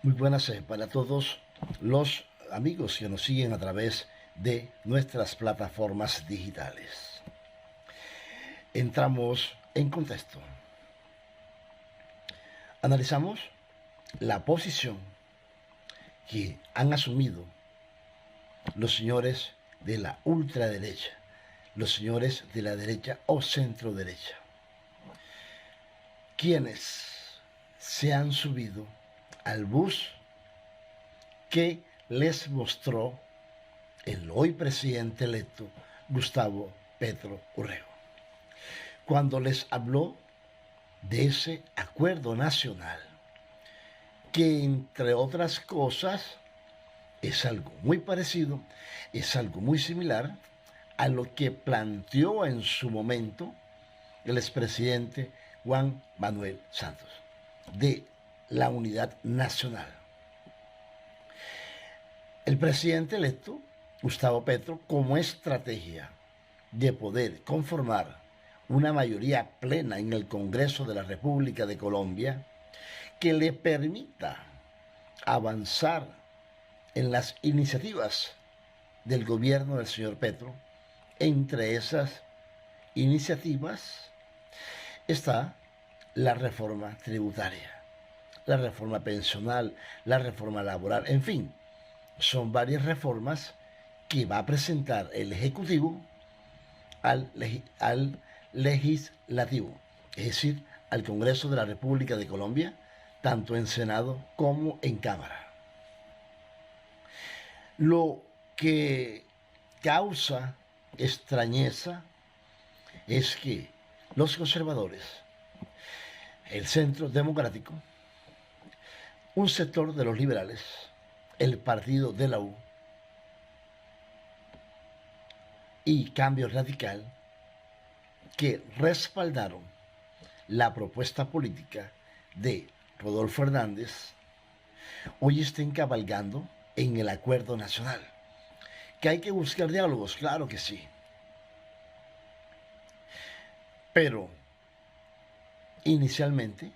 Muy buenas para todos los amigos que nos siguen a través de nuestras plataformas digitales. Entramos en contexto. Analizamos la posición que han asumido los señores de la ultraderecha, los señores de la derecha o centro derecha, quienes se han subido al bus que les mostró el hoy presidente electo Gustavo Petro Urrego, cuando les habló de ese acuerdo nacional que, entre otras cosas, es algo muy parecido, es algo muy similar a lo que planteó en su momento el expresidente Juan Manuel Santos, de la unidad nacional. El presidente electo, Gustavo Petro, como estrategia de poder conformar una mayoría plena en el Congreso de la República de Colombia que le permita avanzar en las iniciativas del gobierno del señor Petro. Entre esas iniciativas está la reforma tributaria, la reforma pensional, la reforma laboral, en fin, son varias reformas que va a presentar el Ejecutivo al Legislativo, es decir, al Congreso de la República de Colombia, tanto en Senado como en Cámara. Lo que causa extrañeza es que los conservadores, el Centro Democrático, un sector de los liberales, el partido de la U y Cambio Radical, que respaldaron la propuesta política de Rodolfo Hernández, hoy estén cabalgando en el acuerdo nacional. ¿Que hay que buscar diálogos? Claro que sí. Pero inicialmente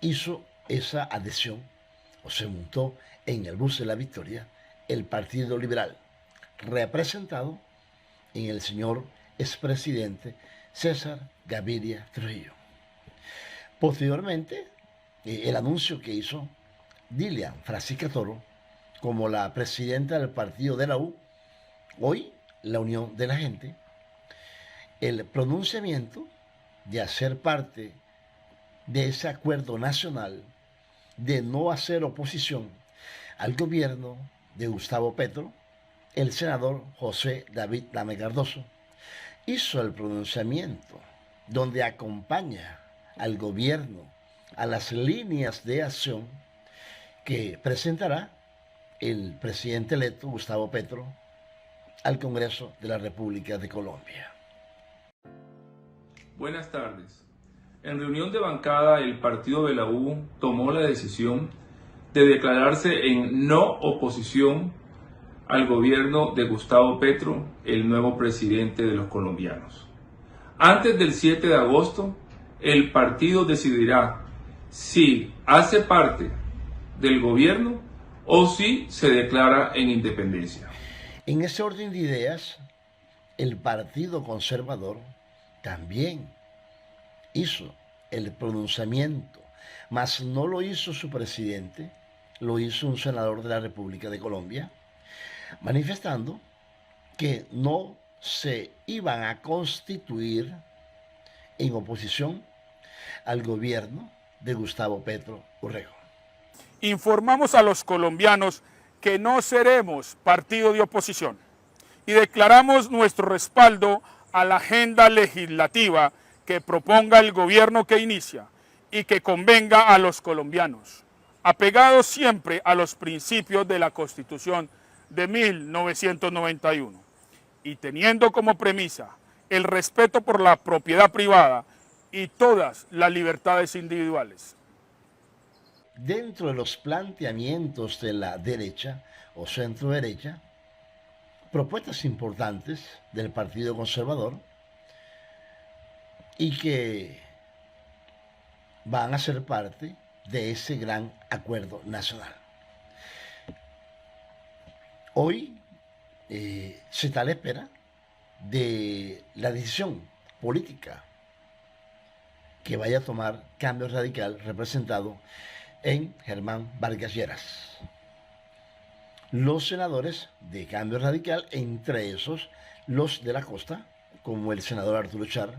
hizo esa adhesión o se montó en el bus de la victoria el Partido Liberal, representado en el señor expresidente César Gaviria Trujillo. Posteriormente, el anuncio que hizo Dilian Francisca Toro como la presidenta del partido de la U, hoy la Unión de la Gente, el pronunciamiento de hacer parte de ese acuerdo nacional de no hacer oposición al gobierno de Gustavo Petro, el senador José David Lame Cardoso hizo el pronunciamiento donde acompaña al gobierno a las líneas de acción que presentará el presidente electo Gustavo Petro al Congreso de la República de Colombia. Buenas tardes. En reunión de bancada, el partido de la U tomó la decisión de declararse en no oposición al gobierno de Gustavo Petro, el nuevo presidente de los colombianos. Antes del 7 de agosto, el partido decidirá si hace parte del gobierno o si se declara en independencia. En ese orden de ideas, el Partido Conservador también hizo el pronunciamiento, mas no lo hizo su presidente, lo hizo un senador de la República de Colombia, manifestando que no se iban a constituir en oposición al gobierno de Gustavo Petro Urrego. Informamos a los colombianos que no seremos partido de oposición y declaramos nuestro respaldo a la agenda legislativa que proponga el gobierno que inicia y que convenga a los colombianos, apegados siempre a los principios de la Constitución de 1991 y teniendo como premisa el respeto por la propiedad privada y todas las libertades individuales. Dentro de los planteamientos de la derecha o centro derecha, propuestas importantes del Partido Conservador y que van a ser parte de ese gran acuerdo nacional. Hoy se está a la espera de la decisión política que vaya a tomar Cambio Radical, representado en Germán Vargas Lleras. Los senadores de Cambio Radical, entre esos los de la costa, como el senador Arturo Char,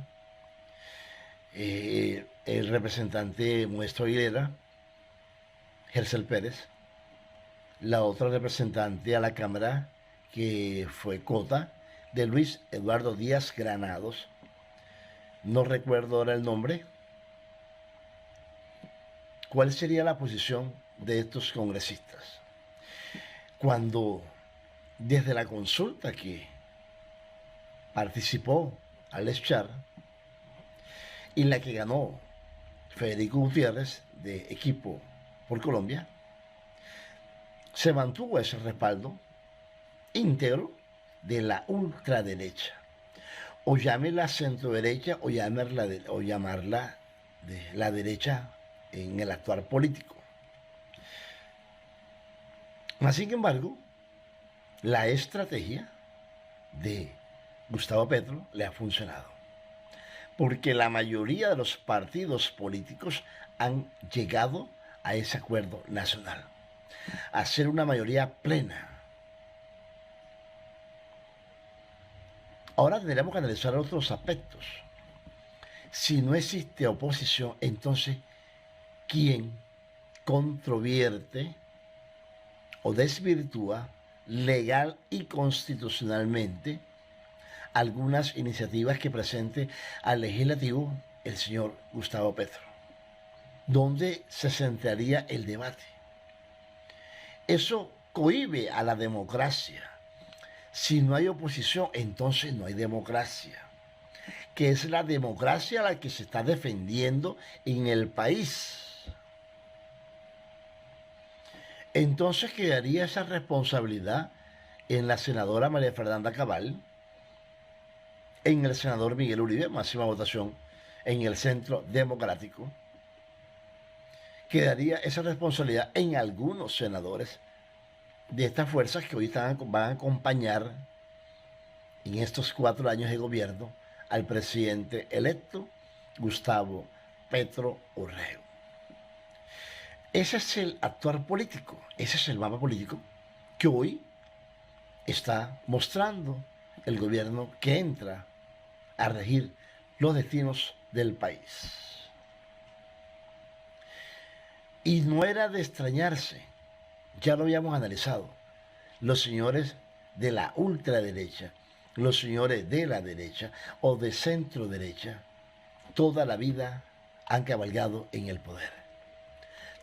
el representante Muestro Aguilera, Gercel Pérez, la otra representante a la Cámara, que fue Cota, de Luis Eduardo Díaz Granados, no recuerdo ahora el nombre. ¿Cuál sería la posición de estos congresistas? Cuando desde la consulta que participó Alex Char y la que ganó Federico Gutiérrez de Equipo por Colombia, se mantuvo ese respaldo íntegro de la ultraderecha, o llámela centroderecha o llamarla de la derecha en el actuar político. Sin embargo, la estrategia de Gustavo Petro le ha funcionado, porque la mayoría de los partidos políticos han llegado a ese acuerdo nacional, a ser una mayoría plena. Ahora tendremos que analizar otros aspectos. Si no existe oposición, entonces, ¿quién controvierte o desvirtúa legal y constitucionalmente algunas iniciativas que presente al legislativo el señor Gustavo Petro? ¿Dónde se centraría el debate? Eso cohíbe a la democracia. Si no hay oposición, entonces no hay democracia, que es la democracia la que se está defendiendo en el país. Entonces quedaría esa responsabilidad en la senadora María Fernanda Cabal, en el senador Miguel Uribe, máxima votación en el Centro Democrático. Quedaría esa responsabilidad en algunos senadores de estas fuerzas que hoy van a acompañar en estos 4 años de gobierno al presidente electo Gustavo Petro Urrego. Ese es el actuar político, ese es el mapa político que hoy está mostrando el gobierno que entra a regir los destinos del país. Y no era de extrañarse, ya lo habíamos analizado, los señores de la ultraderecha, los señores de la derecha o de centro derecha, toda la vida han cabalgado en el poder.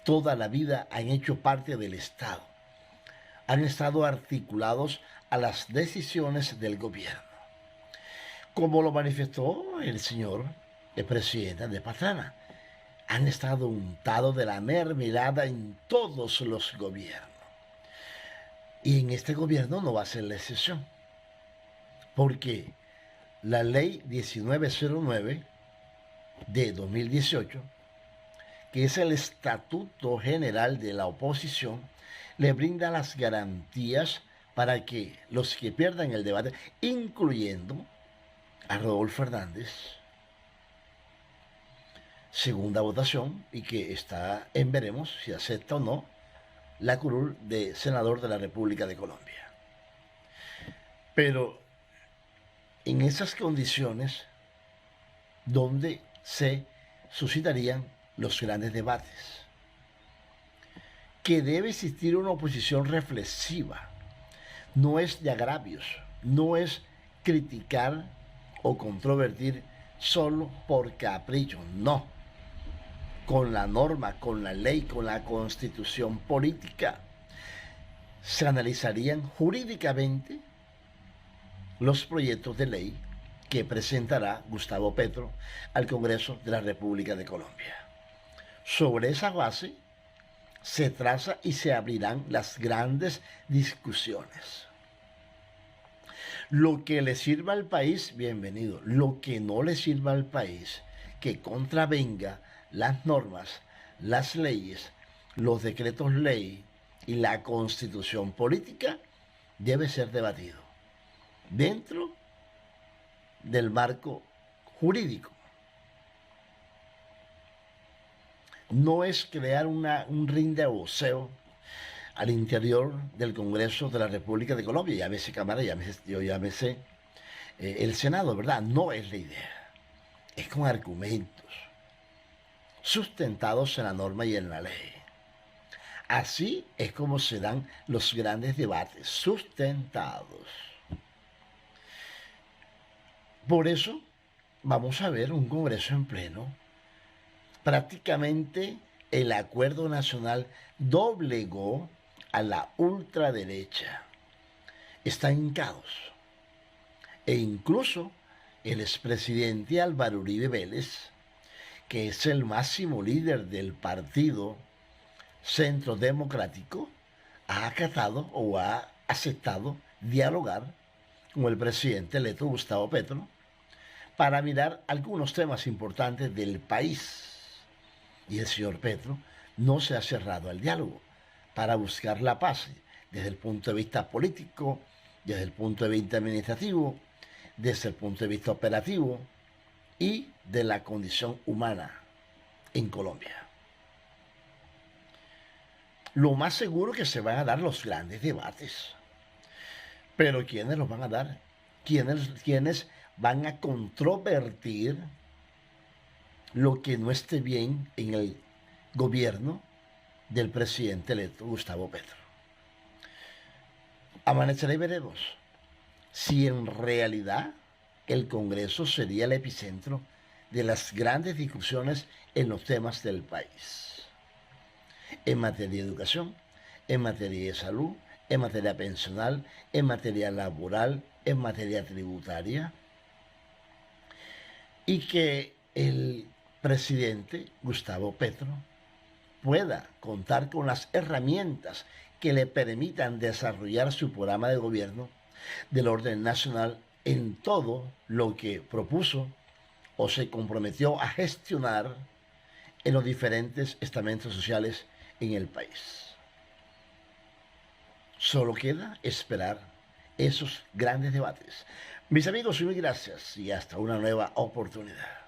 Toda la vida han hecho parte del Estado. Han estado articulados a las decisiones del gobierno. Como lo manifestó el señor, el presidente de Pastrana. Han estado untados de la mermelada en todos los gobiernos. Y en este gobierno no va a ser la excepción. Porque la ley 1909 de 2018, que es el Estatuto General de la Oposición, le brinda las garantías para que los que pierdan el debate, incluyendo a Rodolfo Hernández, segunda votación, y que está en veremos si acepta o no la curul de senador de la República de Colombia. Pero en esas condiciones, donde se suscitarían los grandes debates, que debe existir una oposición reflexiva, no es de agravios, no es criticar o controvertir solo por capricho, no, con la norma, con la ley, con la constitución política, se analizarían jurídicamente los proyectos de ley que presentará Gustavo Petro al Congreso de la República de Colombia. Sobre esa base se traza y se abrirán las grandes discusiones. Lo que le sirva al país, bienvenido. Lo que no le sirva al país, que contravenga las normas, las leyes, los decretos ley y la constitución política debe ser debatido dentro del marco jurídico. No es crear un ring de boxeo al interior del Congreso de la República de Colombia, llámese Cámara, llámese el Senado, ¿verdad? No es la idea. Es con argumentos sustentados en la norma y en la ley. Así es como se dan los grandes debates, sustentados. Por eso vamos a ver un Congreso en pleno. Prácticamente el acuerdo nacional doblegó a la ultraderecha. Está en caos. E incluso el expresidente Álvaro Uribe Vélez, que es el máximo líder del partido Centro Democrático, ha acatado o ha aceptado dialogar con el presidente electo Gustavo Petro para mirar algunos temas importantes del país. Y el señor Petro no se ha cerrado al diálogo para buscar la paz desde el punto de vista político, desde el punto de vista administrativo, desde el punto de vista operativo y de la condición humana en Colombia. Lo más seguro es que se van a dar los grandes debates. Pero ¿quiénes los van a dar? ¿Quiénes van a controvertir lo que no esté bien en el gobierno del presidente electo Gustavo Petro? Amanecerá y veremos si en realidad el Congreso sería el epicentro de las grandes discusiones en los temas del país. En materia de educación, en materia de salud, en materia pensional, en materia laboral, en materia tributaria. Y que el presidente Gustavo Petro pueda contar con las herramientas que le permitan desarrollar su programa de gobierno del orden nacional en todo lo que propuso o se comprometió a gestionar en los diferentes estamentos sociales en el país. Solo queda esperar esos grandes debates. Mis amigos, muy gracias y hasta una nueva oportunidad.